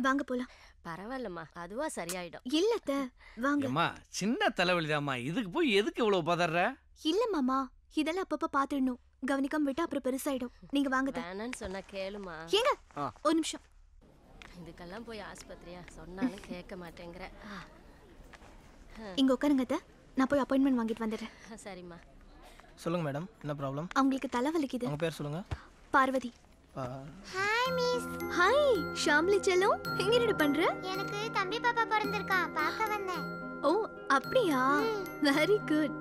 வாங்க போலாம். பரவாயில்லம்மா, அதுவா சரியாயிடும். இல்ல அத்தை, வாங்க. அம்மா சின்ன தலைவலிதாம்மா, இதுக்கு போய் எதுக்கு இவ்வளவு பதற? இல்ல மாமா, இதெல்லாம் அப்பப்ப பாத்துடணும். கவனிக்காம விட்டா அப்புறம் பெருசாயிடும். நீங்க வாங்க அத்தை. வேணான்னு சொன்னா கேளுமா. ஏங்க ஒரு நிமிஷம். இதுக்கெல்லாம் போய் ஆஸ்பத்திரியா சொன்னாலும் கேட்க மாட்டேங்கிற. இங்க உட்காருங்க அத்தை, நான் போய் அப்பாயின்மெண்ட் வாங்கிட்டு வந்துடுறேன். சரிம்மா. சொல்லுங்க மேடம், என்ன ப்ராப்ளம்? அவங்களுக்கு தலை வலிக்குது. உங்க பேர் சொல்லுங்க. Parvathi. Hi miss. Hi Shamili செல்லம், எங்க என்ன பண்ற? எனக்கு தம்பி பாப்பா பிறந்திருக்கான், பார்க்க வந்தேன். ஓ அப்படியா, வெரி குட்.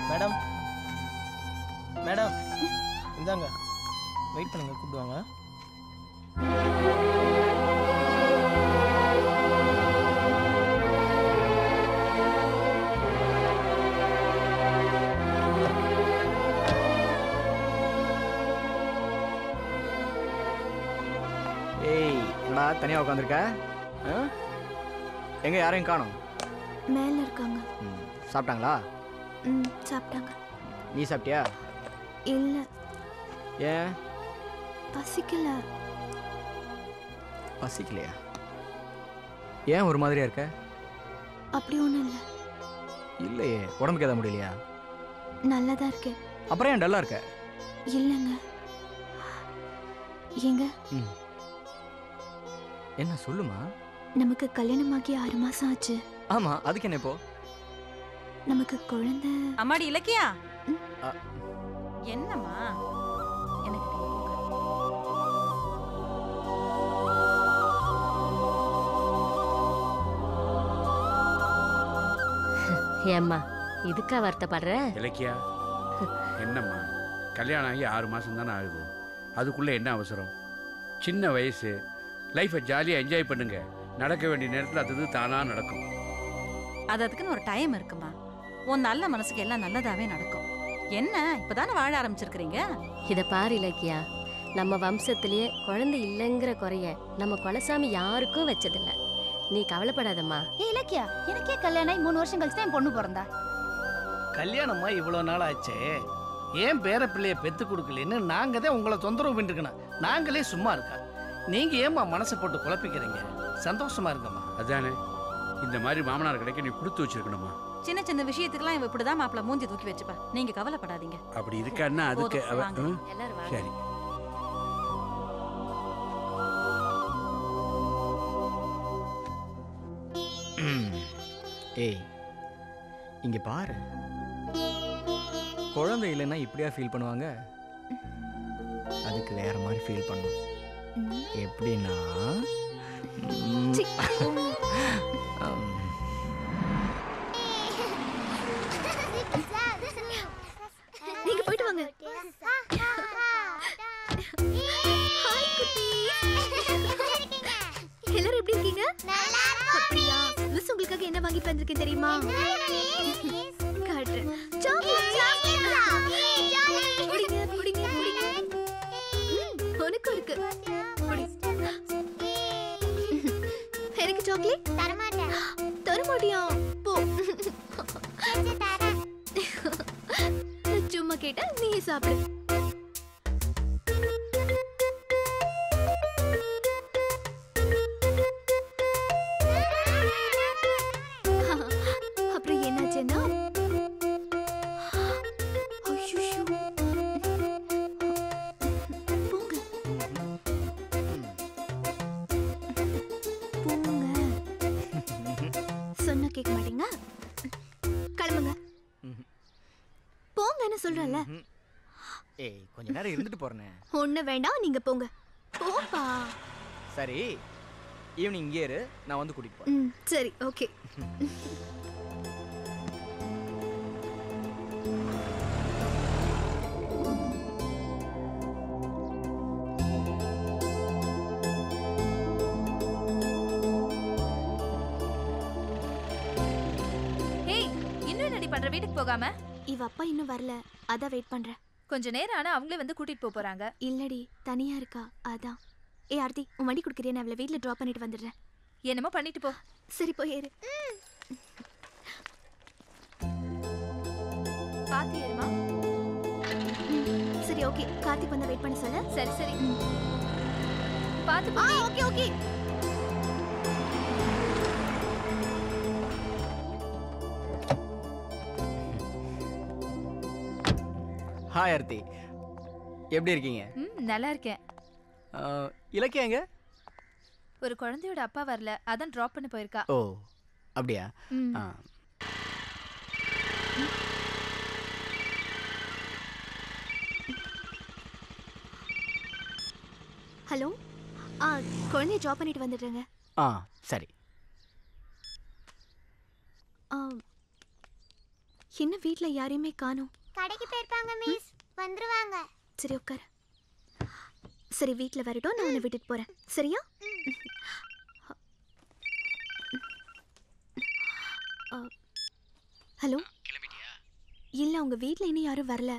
மேடம் மேடம் இந்தாங்க, வெயிட் பண்ணுங்க, கூப்பிடுவாங்க. ஏய், என்னடா தனியா உட்காந்துருக்க? எங்க யாரையும் காணோம்? மேல இருக்காங்க. சாப்பிட்டாங்களா? சாப்பிட்டாங்க. நீ சாப்பிட்டியா? இல்ல. ஏன்? பசிக்கல. பசிக்கலையா? ஏன் ஒரு மாதிரியா இருக்க? அப்படி ஒண்ணும் இல்ல. இல்லையே, உடம்புக்கு ஏதாவது முடியலையா? நல்லதா இருக்கேன். அப்புறம் ஏன் டல்லா இருக்க? இல்லங்க. ஏங்க என்ன சொல்லுமா? நமக்கு கல்யாணமாகி 6 மாசம் ஆச்சு. ஆமா, அதுக்கு என்ன இப்போ? நமக்கு குழந்தை. அம்மாடி இலக்கியா, என்னம்மா? எனக்கு ஏம்மா இதுக்கா வருத்தப்படுற? இலக்கியா, என்னம்மா கல்யாணம் ஆகி 6 மாதம் தானே ஆகுது, அதுக்குள்ளே என்ன அவசரம்? சின்ன வயசு, லைஃப்பை ஜாலியாக என்ஜாய் பண்ணுங்க. நடக்க வேண்டிய நேரத்தில் அது தானாக நடக்கும். அதுக்குன்னு ஒரு டைம் இருக்குமா? உன் நல்ல மனசுக்கு எல்லாம் நல்லதாவே நடக்கும். என்ன இப்பதானே வாழ ஆரம்பிச்சிருக்கிறீங்க? இதை பாரு இலக்கியா, நம்ம வம்சத்திலேயே குழந்தை இல்லைங்கிற குறைய நம்ம குலசாமி யாருக்கும் வச்சதில்ல. நீ கவலைப்படாதம்மா. இலக்கியா, எனக்கே கல்யாணம் 3 வருஷம் கழிச்சு தான் என் பொண்ணு பிறந்தா. கல்யாணமா இவ்வளவு நாள் ஆச்சே, ஏன் பேர பிள்ளைய பெத்து கொடுக்கலன்னு நாங்க தான் உங்களை தொந்தரவு பண்ணிருக்கணும். நாங்களே சும்மா இருக்கா, நீங்க ஏமா மனசை போட்டு குழப்பிக்கிறீங்க? சந்தோஷமா இருக்கம்மா. அதானே, இந்த மாதிரி மாமனார் கிடைக்க நீ கொடுத்து வச்சிருக்கணுமா? சின்ன சின்ன விஷயத்துக்குலாம் இவ இப்படிதான் மாப்பிள்ள மூஞ்சி தூக்கி வச்சுப்பா. நீங்க கவலைப்படாதீங்க. அப்படி இருக்கான்னா அதுக்கு சரி. ஏய், இங்க பாரு, குழந்தை இல்லைன்னா இப்படியா ஃபீல் பண்ணுவாங்க? அதுக்கு வேற மாதிரி ஃபீல் பண்ணும். எப்படின்னா நீங்க போயிட்டு வாங்க. எல்லாரும் எப்படி இருக்கீங்க? அப்படியா? மிஸ் உங்களுக்காக என்ன வாங்கி வந்திருக்கேன் தெரியுமா? காட்டுறேன். புடிங்க புடிங்க புடிங்க. உனக்கு இருக்கு. எனக்கு சாக்லேட் தரமாட்டேன். தரமாட்டியா? போ. சும்மா கேட்டா நீ சாப்பிடு. அப்புறம் என்னாச்சுன்னா, போங்க போங்க, சொன்ன கேட்க மாட்டீங்க. கிளம்புங்க. போங்கன்னு சொல்றல. ஏய், கொஞ்ச நேரம் இருந்துட்டு போறேனே. ஒண்ணு வேண்டாம், நீங்க போங்க. போப்பா. சரி, ஈவினிங் இங்கே இரு, நான் வந்து கூட்டிட்டு போறேன். சரி, ஓகே. ஏய், இன்னும் என்னடி பண்ற? வீட்டுக்கு போகாம? இவ அப்பா இன்னும் வரல, அதான் வெயிட் பண்றேன். கொஞ்ச நேரம் ஆனா அவங்களே வந்து கூட்டிட்டு போறாங்க. இல்லடி, தனியா இருக்கா, அதான். ஏ ஆர்த்தி, உன் வண்டி குடுக்கறியா? நான் அவளை வீட்ல டிராப் பண்ணிட்டு வந்துடுறேன். என்னமோ பண்ணிட்டு போ. சரி, போய் ஏறு. பாத்து ஏறுமா. சரி ஓகே, கார்த்திக் வந்து வெயிட் பண்ண சொல்லு. சரி சரி பாத்து போ. Okay okay. ஹாய் ஆர்த்தி, எப்படி இருக்கீங்க? நல்லா இருக்கேன். இலக்கியா எங்க? ஒரு குழந்தையோட அப்பா வரல, அதான் டிராப் பண்ண போயிருக்கா. ஓ அப்படியா? ஹலோ, குழந்தைய ட்ராப் பண்ணிட்டு வந்துடுறேங்க. சரி. என்ன வீட்ல யாரையுமே காணோம்? கடைக்கு போயிருப்பாங்க மிஸ், வந்துருவாங்க. சரி உட்காரு. சரி வீட்ல வரட்டும், நான் உன்னை விட்டுட்டு போறேன். சரியா? ஹலோ, இல்ல உங்க வீட்ல இன்னும் யாரும் வரல.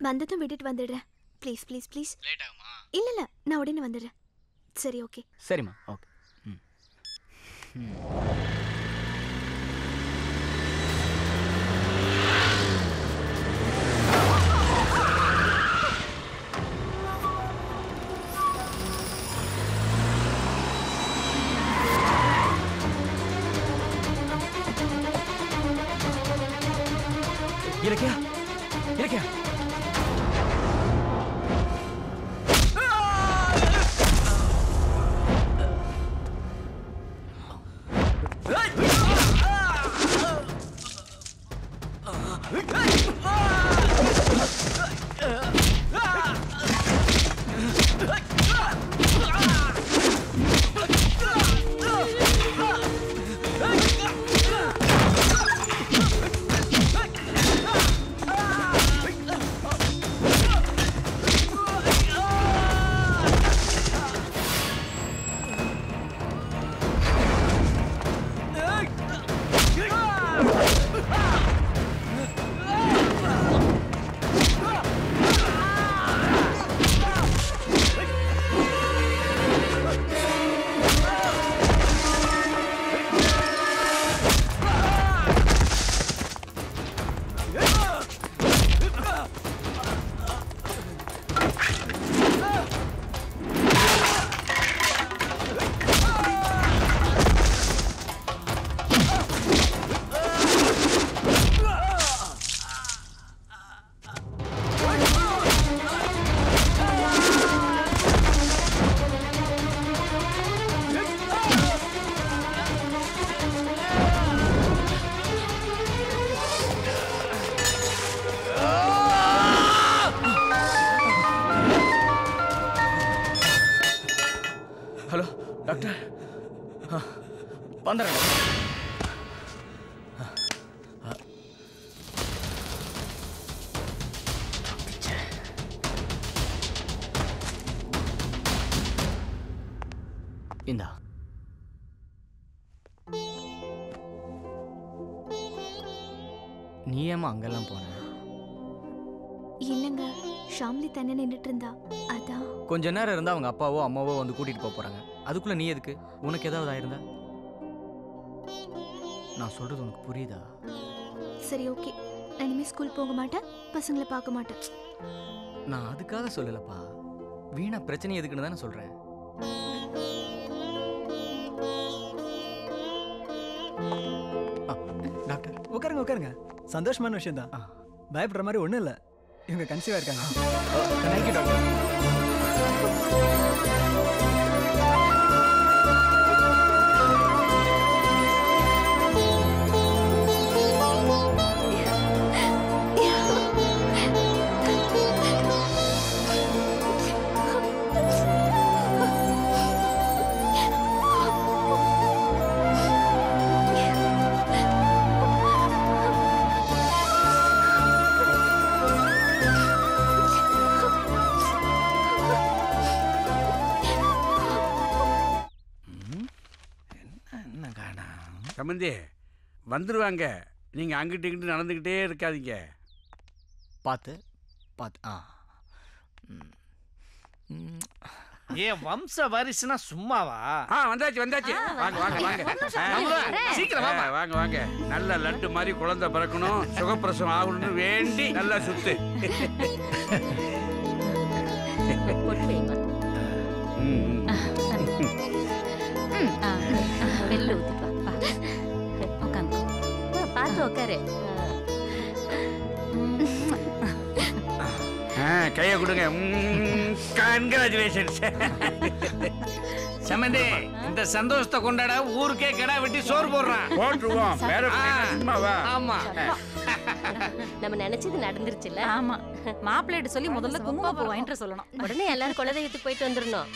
வந்ததும் விட்டுட்டு வந்துடுறேன். Please please please. லேட் ஆகுமா? இல்ல இல்ல, நான் உடனே வந்துடுறேன். சரி ஓகே. சரிம்மா, okay. Ilakkiya, Ilakkiya. Hello doctor, வந்துடுறேன். இந்தா. நீ ஏமா அங்கெல்லாம் போன? இல்லைங்க, ஷாம்லி தண்ணி நின்றுட்டு இருந்தா, அதான். கொஞ்ச நேரம் இருந்தா அவங்க அப்பாவோ அம்மாவோ வந்து கூட்டிட்டு போக போறாங்க. அதுக்குள்ள நீ எதுக்கு? உனக்கு ஏதாவது ஆயிருந்தா? நான் சொல்றது உனக்கு புரியுதா? சரி ஓகே, நான் இனிமே ஸ்கூல் போக மாட்டேன், பசங்களை பார்க்க மாட்டேன். நான் அதுக்காக சொல்லலப்பா, வீணா பிரச்சனை எதுக்குன்னு தானே சொல்றேன். டாக்டர் உட்காருங்க உட்காருங்க. சந்தோஷமான விஷயம் தான், பயப்படுற மாதிரி ஒன்றும் இல்லை. இவங்க கன்சீவாக இருக்காங்க. Thank you doctor. சம்பந்தி வந்துடுவாங்க, நீங்கள் அங்கிட்டு இங்கிட்டு நடந்துக்கிட்டே இருக்காதீங்க. பார்த்து பார்த்து. ஏன் வம்ச வாரிசுனா சும்மாவா? வந்தாச்சு வந்தாச்சு. வாங்க வாங்க வாங்க, சீக்கிரம் வாங்க வாங்க. நல்ல லட்டு மாதிரி குழந்தை பிறக்கணும், சுகப்பிரசவம் ஆகணும்னு வேண்டி நல்லா சுத்து. பொட்டு வைமா. வெள்ள ஊத்திப்பா. உட்காந்து பார்த்து உட்காரு. கையை கொடுங்க. கங்க்ராச்சுலேஷன்ஸ். சமந்தி, இந்த சந்தோஷத்தை கொண்டாட ஊருக்கே கடா வெட்டி சோறு போடுறான். போட்டுருவோம். சும்மாவா? ஆமா, நம்ம நினைச்சது நடந்துருச்சுல்ல. ஆமா, மாப்பிள்ளைட்டு சொல்லி முதல்ல குங்குமப்பூ வாங்கிட்டு சொல்லணும். உடனே எல்லாரும் குலதெய்வத்துக்கு போயிட்டு வந்துடணும்.